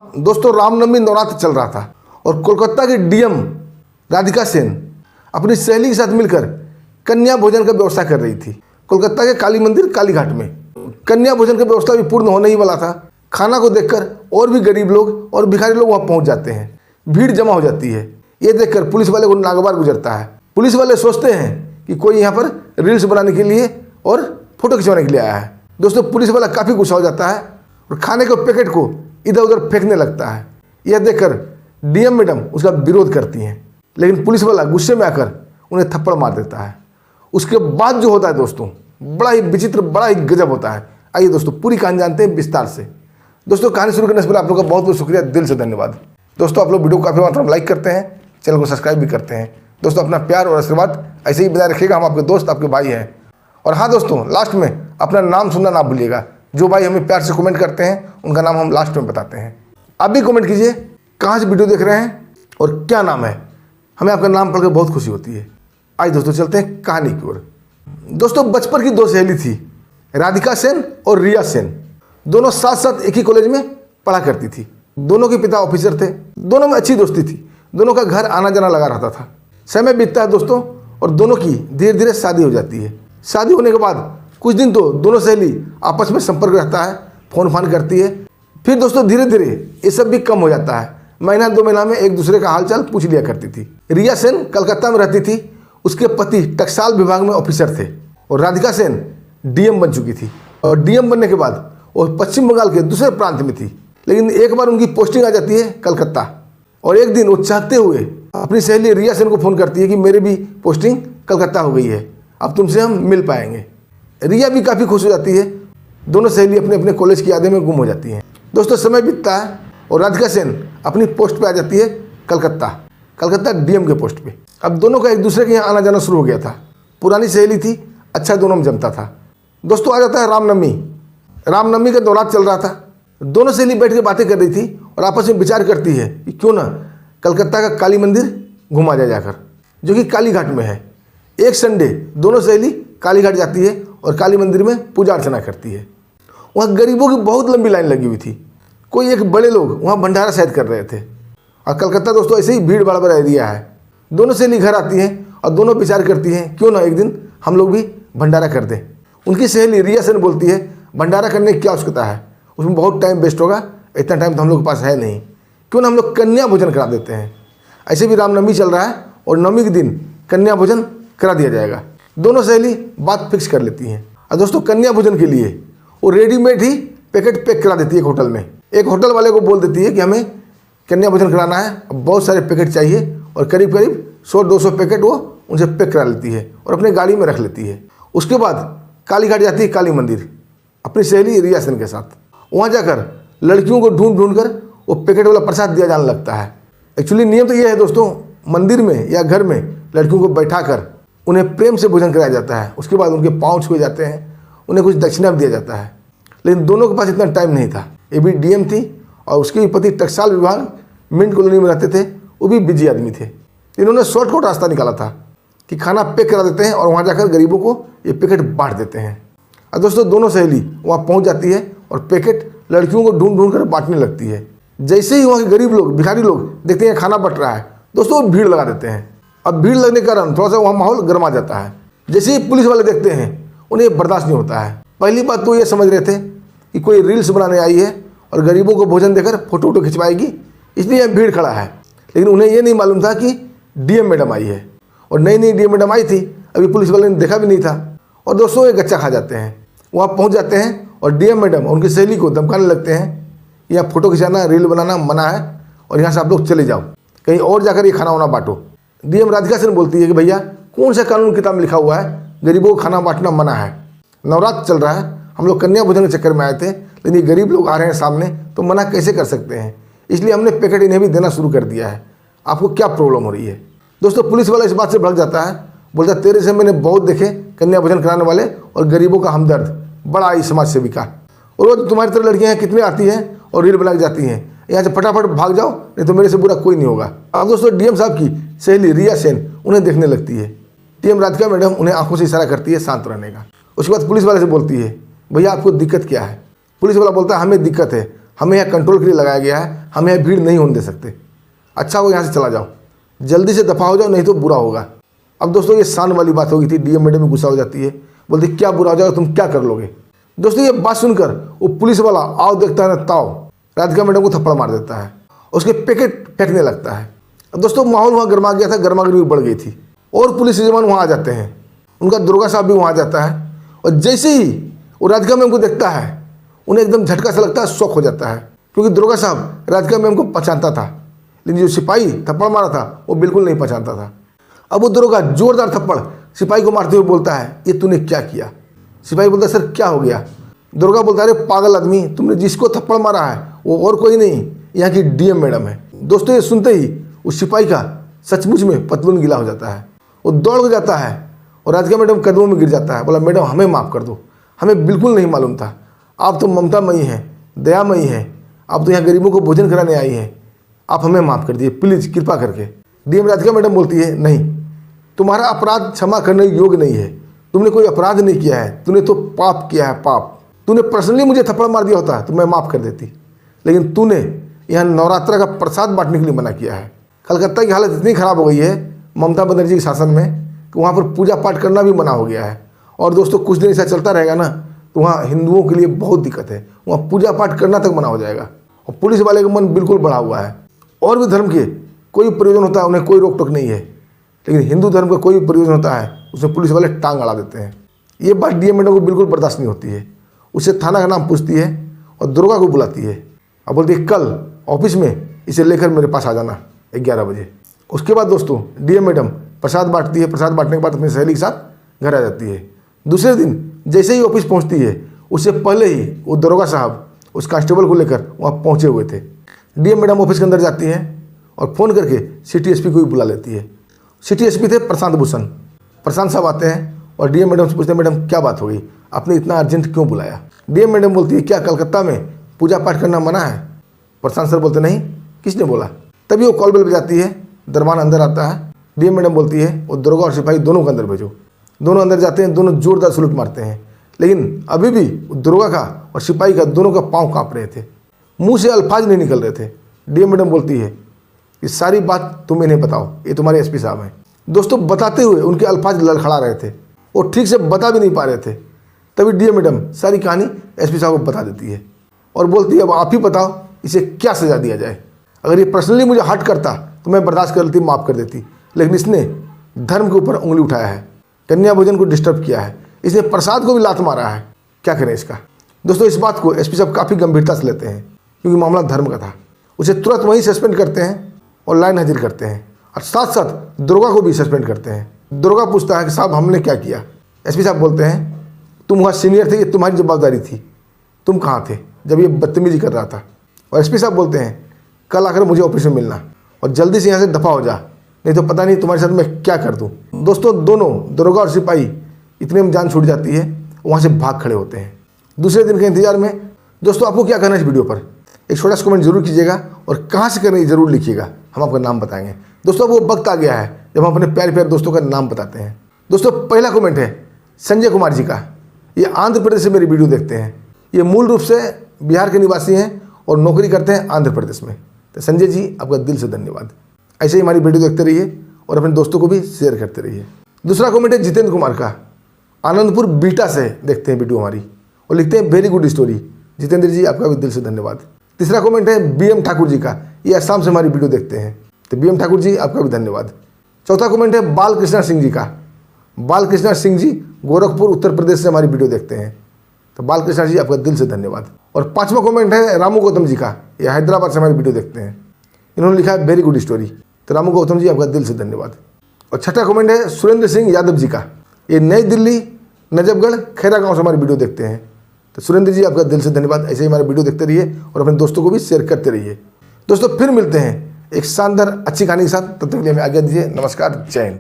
दोस्तों रामनवमी नवरात्र चल रहा था और कोलकाता की डीएम राधिका सेन अपनी सहेली के साथ मिलकर कन्या भोजन का व्यवस्था कर रही थी। कोलकाता के काली मंदिर कालीघाट में कन्या भोजन का व्यवस्था भी पूर्ण होने ही वाला था। खाना को देखकर और भी गरीब लोग और भिखारी लोग वहाँ पहुँच जाते हैं। भीड़ जमा हो जाती है। ये देखकर पुलिस वाले को नागवार गुजरता है। पुलिस वाले सोचते हैं कि कोई यहाँ पर रील्स बनाने के लिए और फोटो खिंचवाने के लिए आया है। दोस्तों पुलिस वाला काफ़ी गुस्सा हो जाता है और खाने के पैकेट को इधर उधर फेंकने लगता है। यह देखकर डीएम मैडम उसका विरोध करती हैं, लेकिन पुलिस वाला गुस्से में आकर उन्हें थप्पड़ मार देता है। उसके बाद जो होता है दोस्तों बड़ा ही विचित्र, बड़ा ही गजब होता है। आइए दोस्तों पूरी कहानी जानते हैं विस्तार से। दोस्तों कहानी शुरू करने से पहले आप लोगों का बहुत बहुत शुक्रिया, दिल से धन्यवाद। दोस्तों आप लोग वीडियो को काफ़ी मात्रा में लाइक करते हैं, चैनल को सब्सक्राइब भी करते हैं। दोस्तों अपना प्यार और आशीर्वाद ऐसे ही बनाए रखिएगा। हम आपके दोस्त, आपके भाई हैं। और हाँ दोस्तों, लास्ट में अपना नाम सुनना ना भूलिएगा। जो भाई हमें प्यार से कमेंट करते हैं उनका नाम हम लास्ट में बताते हैं। आप भी कमेंट कीजिए कहाँ से वीडियो देख रहे हैं और क्या नाम है। हमें आपका नाम पढ़कर बहुत खुशी होती है। आइए दोस्तों चलते हैं कहानी की ओर। दोस्तों बचपन की दो सहेली थी, राधिका सेन और रिया सेन। दोनों साथ साथ एक ही कॉलेज में पढ़ा करती थी। दोनों के पिता ऑफिसर थे। दोनों में अच्छी दोस्ती थी। दोनों का घर आना जाना लगा रहता था। समय बीतता है दोस्तों और दोनों की धीरे धीरे शादी हो जाती है। शादी होने के बाद कुछ दिन तो दोनों सहेली आपस में संपर्क रहता है, फ़ोन फान करती है। फिर दोस्तों धीरे धीरे ये सब भी कम हो जाता है। महीना 2 महीना में एक दूसरे का हालचाल पूछ लिया करती थी। रिया सेन कलकत्ता में रहती थी। उसके पति टकसाल विभाग में ऑफिसर थे और राधिका सेन डीएम बन चुकी थी। और डीएम बनने के बाद वो पश्चिम बंगाल के दूसरे प्रांत में थी। लेकिन एक बार उनकी पोस्टिंग आ जाती है कलकत्ता। और एक दिन वो चाहते हुए अपनी सहेली रिया सेन को फ़ोन करती है कि मेरी भी पोस्टिंग कलकत्ता हो गई है, अब तुमसे हम मिल पाएंगे। रिया भी काफ़ी खुश हो जाती है। दोनों सहेली अपने अपने कॉलेज की यादें में गुम हो जाती हैं। दोस्तों समय बीतता है और राधिका सेन अपनी पोस्ट पे आ जाती है कलकत्ता डीएम के पोस्ट पे। अब दोनों का एक दूसरे के यहाँ आना जाना शुरू हो गया था। पुरानी सहेली थी, अच्छा दोनों में जमता था। दोस्तों आ जाता है रामनवमी का नवरात्र चल रहा था। दोनों सहेली बैठ के बातें कर रही थी और आपस में विचार करती है कि क्यों ना कलकत्ता का काली मंदिर घुमा जाकर, जो कि कालीघाट में है। एक संडे दोनों सहेली कालीघाट जाती है और काली मंदिर में पूजा अर्चना करती है। वहाँ गरीबों की बहुत लंबी लाइन लगी हुई थी। कोई एक बड़े लोग वहाँ भंडारा शायद कर रहे थे। और कलकत्ता दोस्तों ऐसे ही भीड़ भाड़ वाला एरिया है। दोनों सहेली घर आती हैं और दोनों विचार करती हैं क्यों ना एक दिन हम लोग भी भंडारा कर दें। उनकी सहेली रिया सेन बोलती है भंडारा करने की क्या आवश्यकता है, उसमें बहुत टाइम वेस्ट होगा, इतना टाइम तो हम लोग के पास है नहीं। क्यों ना हम लोग कन्या भोजन करा देते हैं। ऐसे भी रामनवमी चल रहा है और नवमी के दिन कन्या भोजन करा दिया जाएगा। दोनों सहेली बात फिक्स कर लेती हैं। और दोस्तों कन्या भोजन के लिए वो रेडीमेड ही पैकेट पैक करा देती है एक होटल में। एक होटल वाले को बोल देती है कि हमें कन्या भोजन कराना है, बहुत सारे पैकेट चाहिए। और करीब करीब 100-200 पैकेट वो उनसे पैक करा लेती है और अपने गाड़ी में रख लेती है। उसके बाद कालीघाट जाती है काली मंदिर अपनी सहेली रिया सेन के साथ। वहाँ जाकर लड़कियों को ढूंढ कर वो पैकेट वाला प्रसाद दिया जाने लगता है। एक्चुअली नियम तो ये है दोस्तों, मंदिर में या घर में लड़कियों को बैठा कर उन्हें प्रेम से भोजन कराया जाता है। उसके बाद उनके पाँव छुए जाते हैं, उन्हें कुछ दक्षिणा भी दिया जाता है। लेकिन दोनों के पास इतना टाइम नहीं था। ये भी डीएम थी और उसके भी पति टकसाल विभाग मिंट कॉलोनी में रहते थे, वो भी बिजी आदमी थे। इन्होंने शॉर्टकट रास्ता निकाला था कि खाना पैक करा देते हैं और वहाँ जाकर गरीबों को ये पैकेट बांट देते हैं। और दोस्तों दोनों सहेली वहाँ पहुँच जाती है और पैकेट लड़कियों को ढूंढ कर बांटने लगती है। जैसे ही वहाँ के गरीब लोग, भिखारी लोग देखते हैं खाना बट रहा है, दोस्तों भीड़ लगा देते हैं। अब भीड़ लगने के कारण थोड़ा सा वहाँ माहौल गर्मा जाता है। जैसे ही पुलिस वाले देखते हैं उन्हें बर्दाश्त नहीं होता है। पहली बात तो ये समझ रहे थे कि कोई रील्स बनाने आई है और गरीबों को भोजन देकर फोटो खिंचवाएगी, इसलिए यहाँ भीड़ खड़ा है। लेकिन उन्हें ये नहीं मालूम था कि डीएम मैडम आई है। और नई डीएम मैडम आई थी, अभी पुलिस वाले ने देखा भी नहीं था। और दोस्तों ये गच्चा खा जाते हैं। वहाँ पहुँच जाते हैं और डीएम मैडम उनकी सहेली को धमकाने लगते हैं, यहाँ फ़ोटो खिंचाना, रील बनाना मना है और यहाँ से आप लोग चले जाओ, कहीं और जाकर ये खाना वाना बांटो। डीएम राधिका सेन बोलती है कि भैया कौन सा कानून किताब में लिखा हुआ है गरीबों को खाना बांटना मना है। नवरात्र चल रहा है, हम लोग कन्या भोजन के चक्कर में आए थे, लेकिन ये गरीब लोग आ रहे हैं सामने, तो मना कैसे कर सकते हैं। इसलिए हमने पैकेट इन्हें भी देना शुरू कर दिया है। आपको क्या प्रॉब्लम हो रही है। दोस्तों पुलिस वाला इस बात से भड़क जाता है, बोलता है तेरे से मैंने बहुत देखे कन्या भोजन कराने वाले और गरीबों का हमदर्द, बड़ा ही समाज सेवी का। और वो तुम्हारी तरह लड़कियाँ कितनी आती हैं और रील बना के जाती हैं, यहाँ से फटाफट भाग जाओ, नहीं तो मेरे से बुरा कोई नहीं होगा। अब दोस्तों डीएम साहब की सहेली रिया सेन उन्हें देखने लगती है। डीएम राधिका मैडम उन्हें आंखों से इशारा करती है शांत रहने का। उसके बाद पुलिस वाले से बोलती है भैया आपको दिक्कत क्या है। पुलिस वाला बोलता है हमें दिक्कत है, हमें यहाँ कंट्रोल के लिए लगाया गया है, हम यहाँ भीड़ नहीं होने दे सकते। अच्छा वो यहाँ से चला जाओ, जल्दी से दफ़ा हो जाओ, नहीं तो बुरा होगा। अब दोस्तों ये शान वाली बात होगी थी। डीएम मैडम में गुस्सा हो जाती है, बोलती क्या बुरा हो जाएगा, तुम क्या कर लोगे। दोस्तों ये बात सुनकर वो पुलिस वाला आओ देखता है ना ताओ राधिका मैडम को थप्पड़ मार देता है, उसके पैकेट फेंकने लगता है। अब दोस्तों माहौल वहाँ गर्मा गया था, गर्मागर्मी बढ़ गई थी और पुलिस जवान वहाँ आ जाते हैं। उनका दुर्गा साहब भी वहाँ जाता है और जैसे ही वो राधिका मैम को देखता है उन्हें एकदम झटका सा लगता है, शौक हो जाता है, क्योंकि दुर्गा साहब राधिका मैम को पहचानता था, लेकिन जो सिपाही थप्पड़ मारा था वो बिल्कुल नहीं पहचानता था। अब वो दुर्गा जोरदार थप्पड़ सिपाही को मारते हुए बोलता है, ये तूने क्या किया। सिपाही बोलता है, सर क्या हो गया। दुर्गा बोलता है, अरे पागल आदमी, तुमने जिसको थप्पड़ मारा है वो और कोई नहीं, यहाँ की डीएम मैडम है। दोस्तों ये सुनते ही उस सिपाही का सचमुच में पतलून गीला हो जाता है, वो दौड़ जाता है और राधिका मैडम कदमों में गिर जाता है। बोला, मैडम हमें माफ़ कर दो, हमें बिल्कुल नहीं मालूम था, आप तो ममतामयी हैं, दयामयी हैं, आप तो यहाँ गरीबों को भोजन कराने आई हैं, आप हमें माफ़ कर दिए प्लीज़ कृपा करके। डीएम राधिका मैडम बोलती है, नहीं, तुम्हारा अपराध क्षमा करने योग्य नहीं है, तुमने कोई अपराध नहीं किया है, तूने तो पाप किया है, पाप। तूने पर्सनली मुझे थप्पड़ मार दिया होता तो मैं माफ़ कर देती, लेकिन तूने यहाँ नवरात्रा का प्रसाद बांटने के लिए मना किया है। कलकत्ता की हालत इतनी ख़राब हो गई है ममता बनर्जी के शासन में कि वहाँ पर पूजा पाठ करना भी मना हो गया है। और दोस्तों कुछ दिन ऐसा चलता रहेगा ना तो वहाँ हिंदुओं के लिए बहुत दिक्कत है, वहाँ पूजा पाठ करना तक मना हो जाएगा। और पुलिस वाले का मन बिल्कुल बढ़ा हुआ है। और भी धर्म के कोई प्रयोजन होता है उन्हें कोई रोक टोक नहीं है, लेकिन हिंदू धर्म का कोई प्रयोजन होता है उसमें पुलिस वाले टांग अड़ा देते हैं। ये बात डीएम मैडम को बिल्कुल बर्दाश्त नहीं होती है। उससे थाना का नाम पूछती है और दुर्गा को बुलाती है और बोलती है, कल ऑफिस में इसे लेकर मेरे पास आ जाना 11 बजे। उसके बाद दोस्तों डीएम मैडम प्रसाद बांटती है, प्रसाद बांटने के बाद अपनी सहेली के साथ घर आ जाती है। दूसरे दिन जैसे ही ऑफिस पहुंचती है उससे पहले ही वो दरोगा साहब उस कांस्टेबल को लेकर वहाँ पहुँचे हुए थे। डीएम मैडम ऑफिस के अंदर जाती हैं और फ़ोन करके सिटी एसपी को भी बुला लेती है। सिटी एसपी थे प्रशांत भूषण। प्रशांत साहब आते हैं और डीएम मैडम से पूछते हैं, मैडम क्या बात हो गई, आपने इतना अर्जेंट क्यों बुलाया। डीएम मैडम बोलती है, क्या कलकत्ता में पूजा पाठ करना मना है। प्रशांत सर बोलते, नहीं, किसने बोला। तभी वो कॉल बेल बजाती है, दरबान अंदर आता है। डीएम मैडम बोलती है, वो दरोगा और सिपाही दोनों को अंदर भेजो। दोनों अंदर जाते हैं, दोनों जोरदार सलूट मारते हैं, लेकिन अभी भी दरोगा का और सिपाही का दोनों का पाँव काँप रहे थे, मुँह से अल्फाज नहीं निकल रहे थे। डीएम मैडम बोलती है, ये सारी बात तुम इन्हें बताओ, ये तुम्हारे एसपी साहब हैं। दोस्तों बताते हुए उनके अल्फाज लड़खड़ा रहे थे, वो ठीक से बता भी नहीं पा रहे थे। तभी डीएम मैडम सारी कहानी एसपी साहब को बता देती है और बोलती है, अब आप ही बताओ इसे क्या सज़ा दिया जाए। अगर ये पर्सनली मुझे हर्ट करता तो मैं बर्दाश्त कर लेती, माफ़ कर देती, लेकिन इसने धर्म के ऊपर उंगली उठाया है, कन्या भोजन को डिस्टर्ब किया है, इसने प्रसाद को भी लात मारा है, क्या करें इसका। दोस्तों इस बात को एसपी साहब काफ़ी गंभीरता से लेते हैं, क्योंकि मामला धर्म का था। उसे तुरंत वहीं सस्पेंड करते हैं और लाइन हाजिर करते हैं और साथ साथ दुर्गा को भी सस्पेंड करते हैं। दुर्गा पूछता है कि साहब हमने क्या किया। एसपी साहब बोलते हैं, तुम वहाँ सीनियर थे, ये तुम्हारी जवाबदारी थी, तुम कहाँ थे जब ये बदतमीजी कर रहा था। और एसपी साहब बोलते हैं, कल आकर मुझे ऑफिस में मिलना और जल्दी से यहाँ से दफ़ा हो जा, नहीं तो पता नहीं तुम्हारे साथ मैं क्या कर दूँ। दोस्तों दोनों दरोगा और सिपाही इतने में जान छूट जाती है, वहाँ से भाग खड़े होते हैं। दूसरे दिन के इंतजार में दोस्तों आपको क्या करना है इस वीडियो पर एक छोटा सा कमेंट जरूर कीजिएगा और कहाँ से करना है जरूर लिखिएगा, हम आपका नाम बताएंगे। दोस्तों वो वक्त आ गया है जब हम अपने प्यारे प्यारे दोस्तों का नाम बताते हैं। दोस्तों पहला कमेंट है संजय कुमार जी का। ये आंध्र प्रदेश से मेरी वीडियो देखते हैं। ये मूल रूप से बिहार के निवासी हैं और नौकरी करते हैं आंध्र प्रदेश में। तो संजय जी आपका दिल से धन्यवाद। ऐसे ही हमारी वीडियो देखते रहिए और अपने दोस्तों को भी शेयर करते रहिए। दूसरा कमेंट है जितेंद्र कुमार का। आनंदपुर बीटा से देखते हैं वीडियो हमारी और लिखते हैं वेरी गुड स्टोरी। जितेंद्र जी आपका भी दिल से धन्यवाद। तीसरा कमेंट है बीएम ठाकुर जी का। ये असम से हमारी वीडियो देखते हैं, तो बीएम ठाकुर जी आपका भी धन्यवाद। चौथा कमेंट है बालकृष्ण सिंह जी का। बालकृष्ण सिंह जी गोरखपुर उत्तर प्रदेश से हमारी वीडियो देखते हैं, तो बालकृष्ण जी आपका दिल से धन्यवाद। और पांचवा कमेंट है रामू गौतम जी का। ये हैदराबाद से हमारी वीडियो देखते हैं, इन्होंने लिखा है वेरी गुड स्टोरी, तो रामू गौतम जी आपका दिल से धन्यवाद। और छठा कमेंट है सुरेंद्र सिंह यादव जी का। ये नई दिल्ली नजफगढ़ खैरा गाँव से हमारी वीडियो देखते हैं, तो सुरेंद्र जी आपका दिल से धन्यवाद। ऐसे ही हमारे वीडियो देखते रहिए और अपने दोस्तों को भी शेयर करते रहिए। दोस्तों फिर मिलते हैं एक शानदार अच्छी कहानी के साथ, तब तक के लिए हमें आज्ञा दीजिए। नमस्कार, जय हिंद।